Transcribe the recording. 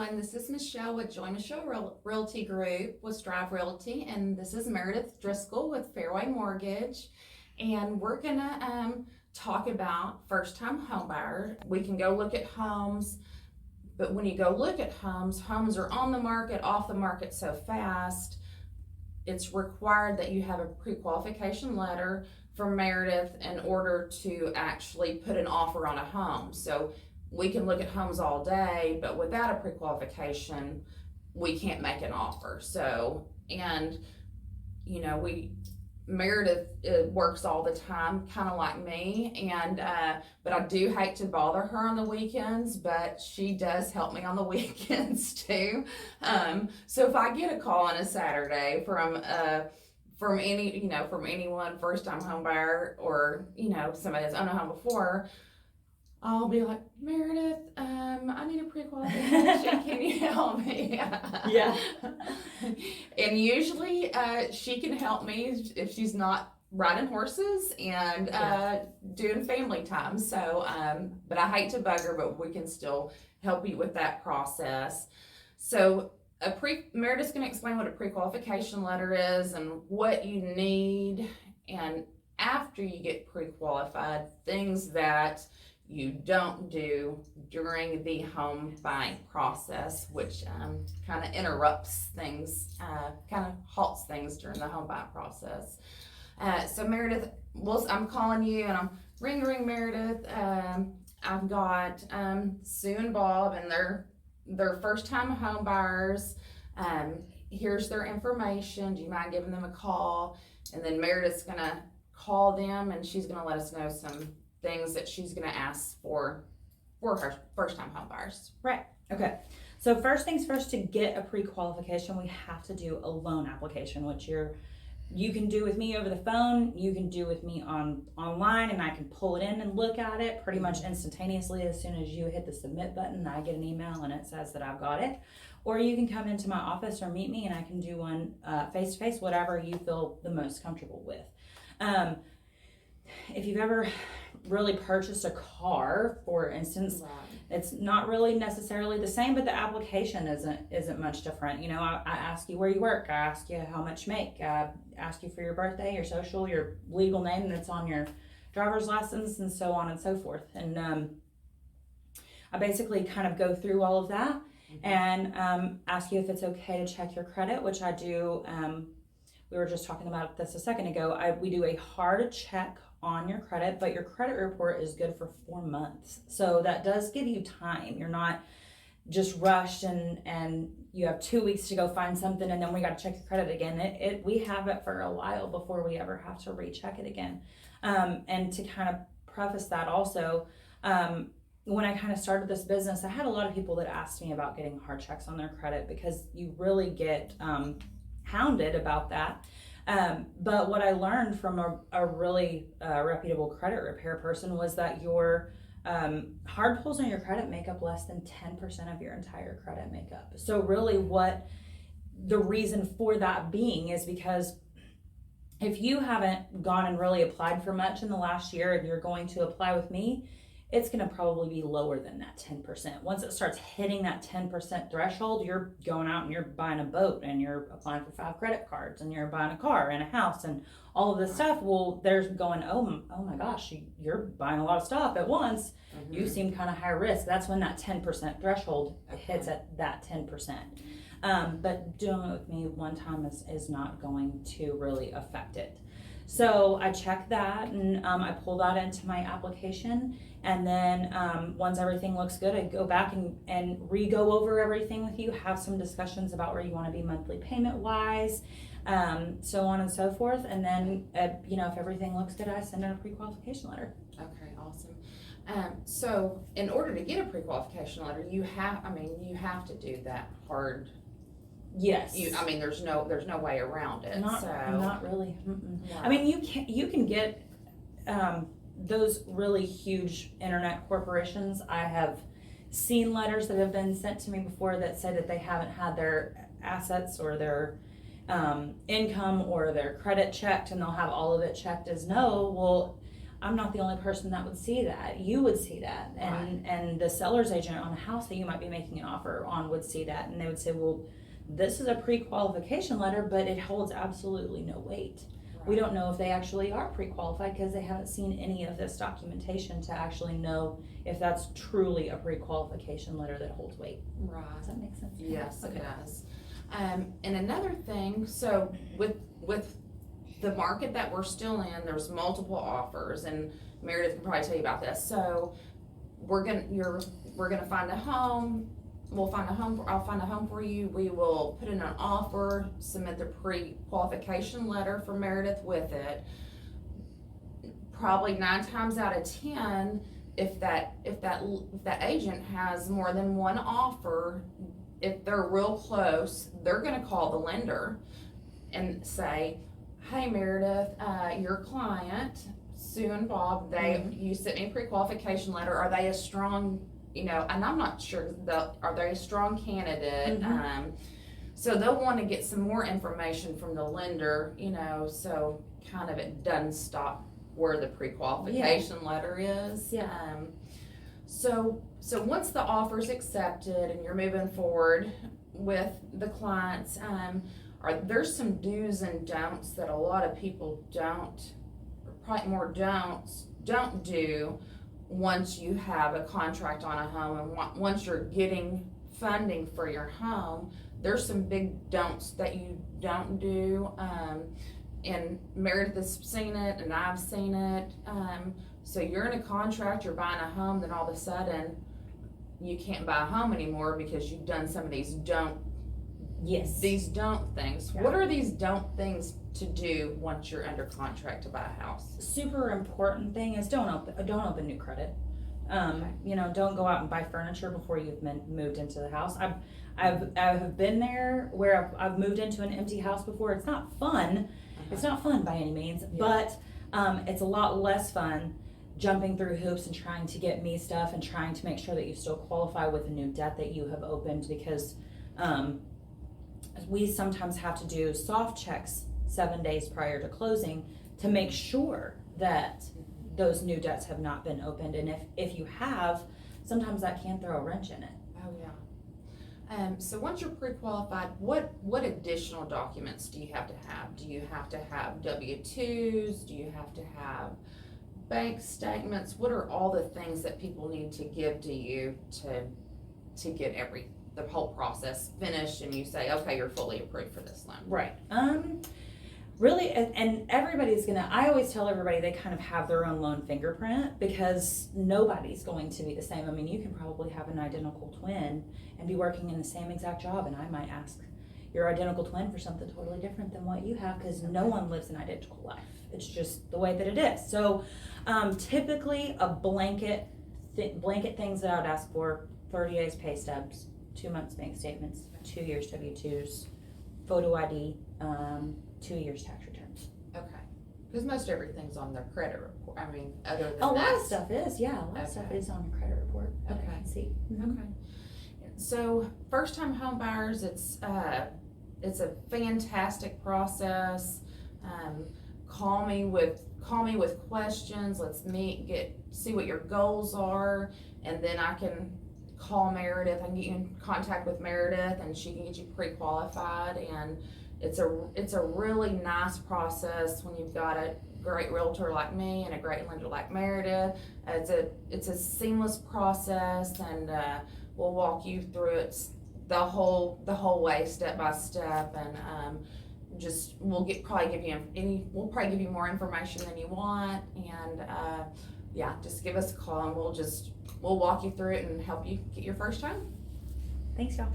everyone. This is Michelle with Joy Michelle Realty Group with Strive Realty, and this is Meredith Driskill with Fairway Mortgage. And we're gonna talk about first-time home buyer. We can go look at homes, but when you go look at homes are on the market, off the market so fast. It's required that you have a pre-qualification letter from Meredith in order to actually put an offer on a home. So we can look at homes all day, but without a pre-qualification, we can't make an offer. So, and you know, Meredith works all the time, kind of like me, and but I do hate to bother her on the weekends, but she does help me on the weekends too. So if I get a call on a Saturday from anyone, first time home buyer, or somebody that's owned a home before, I'll be like, Meredith, I need a pre-qualification. Can you help me? Yeah. And usually she can help me if she's not riding horses and doing family time. So, but I hate to bug her, but we can still help you with that process. So Meredith's going to explain what a pre-qualification letter is and what you need. And after you get pre-qualified, things that you don't do during the home buying process, which kind of interrupts things, kind of halts things during the home buying process. So Meredith, I'm calling you, and I'm ring Meredith. I've got Sue and Bob, and they're first time home buyers. Here's their information. Do you mind giving them a call? And then Meredith's gonna call them, and she's gonna let us know some things that she's going to ask for her first-time home buyers. Right. Okay. So first things first, to get a pre-qualification, we have to do a loan application, which you can do with me over the phone. You can do with me online, and I can pull it in and look at it pretty much instantaneously. As soon as you hit the submit button, I get an email and it says that I've got it. Or you can come into my office or meet me, and I can do one face-to-face, whatever you feel the most comfortable with. If you've ever really purchased a car, for instance, Right. It's not really necessarily the same, but the application isn't much different. I ask you where you work, I ask you how much you make, I ask you for your birthday, your social, your legal name that's on your driver's license, and so on and so forth. And I basically kind of go through all of that and ask you if it's okay to check your credit, which I do. We were just talking about this a second ago. We do a hard check on your credit, but your credit report is good for 4 months. So that does give you time. You're not just rushed and you have 2 weeks to go find something, and then we got to check your credit again. We have it for a while before we ever have to recheck it again. And to kind of preface that also, when I kind of started this business, I had a lot of people that asked me about getting hard checks on their credit because you really get hounded about that. But what I learned from a really reputable credit repair person was that your hard pulls on your credit make up less than 10% of your entire credit makeup. So really what the reason for that being is because if you haven't gone and really applied for much in the last year and you're going to apply with me, it's going to probably be lower than that 10%. Once it starts hitting that 10% threshold, you're going out and you're buying a boat and you're applying for 5 credit cards and you're buying a car and a house and all of this stuff. Well, there's going, oh my gosh, you're buying a lot of stuff at once. Mm-hmm. You seem kind of high risk. That's when that 10% threshold hits at that 10%. But doing it with me one time is not going to really affect it. So I check that and I pull that into my application, and then once everything looks good, I go back and re-go over everything with you, have some discussions about where you want to be monthly payment wise, so on and so forth, and then if everything looks good, I send in a pre-qualification letter. Okay, awesome. So in order to get a pre-qualification letter, you have to do that hard. Yes. There's no way around it. Not really. Wow. I mean, you can get those really huge internet corporations. I have seen letters that have been sent to me before that say that they haven't had their assets or their income or their credit checked, and they'll have all of it checked as no. Well, I'm not the only person that would see that. You would see that, and the seller's agent on a house that you might be making an offer on would see that, and they would say, well, this is a pre-qualification letter, but it holds absolutely no weight. We don't know if they actually are pre-qualified because they haven't seen any of this documentation to actually know if that's truly a pre-qualification letter that holds weight. Right. Does that make sense? Yes, Okay. it does. And another thing, so with the market that we're still in, there's multiple offers, and Meredith can probably tell you about this. So we're gonna find a home. I'll find a home for you. We will put in an offer, submit the pre-qualification letter for Meredith with it. Probably 9 times out of 10, if that agent has more than one offer, if they're real close, they're gonna call the lender and say, hey Meredith, your client, Sue and Bob, you sent me a pre-qualification letter. Are they a strong, and I'm not sure, are they a strong candidate? So they'll want to get some more information from the lender, so kind of it doesn't stop where the pre-qualification letter is. So once the offer's accepted and you're moving forward with the clients, there's some do's and don'ts that a lot of people don't do once you have a contract on a home, and once you're getting funding for your home. There's some big don'ts that you don't do, and Meredith has seen it and I've seen it. So you're in a contract, you're buying a home, then all of a sudden you can't buy a home anymore because you've done some of these don't things. What are these don't things to do once you're under contract to buy a house? Super important thing is don't open new credit. Don't go out and buy furniture before you've moved into the house. I've been there where I've moved into an empty house before. It's not fun. It's not fun by any means, but it's a lot less fun jumping through hoops and trying to get me stuff and trying to make sure that you still qualify with a new debt that you have opened, because we sometimes have to do soft checks 7 days prior to closing to make sure that those new debts have not been opened, and if you have, sometimes that can throw a wrench in it. Oh yeah. So once you're pre-qualified, what additional documents do you have to have? Do you have to have W-2s? Do you have to have bank statements? What are all the things that people need to give to you to get the whole process finished and you say, okay, you're fully approved for this loan? Right. Really, and everybody's I always tell everybody they kind of have their own loan fingerprint, because nobody's going to be the same. I mean, you can probably have an identical twin and be working in the same exact job, and I might ask your identical twin for something totally different than what you have, because no one lives an identical life. It's just the way that it is. So typically a blanket things that I would ask for: 30 days pay stubs, 2 months bank statements, 2 years W-2s, photo ID, 2 years tax returns. Okay. Because most everything's on their credit report. I mean, other than a lot of stuff is, a lot of stuff is on your credit report. Okay. I can see. Okay. So first-time home buyers, it's a fantastic process. Call me with questions. Let's see what your goals are, and then I can call Meredith. I can get you in contact with Meredith, and she can get you pre-qualified. And it's a really nice process when you've got a great realtor like me and a great lender like Meredith. It's a seamless process, and we'll walk you through it the whole way, step by step, and we'll probably give you more information than you want, and just give us a call and we'll walk you through it and help you get your first home. Thanks, y'all.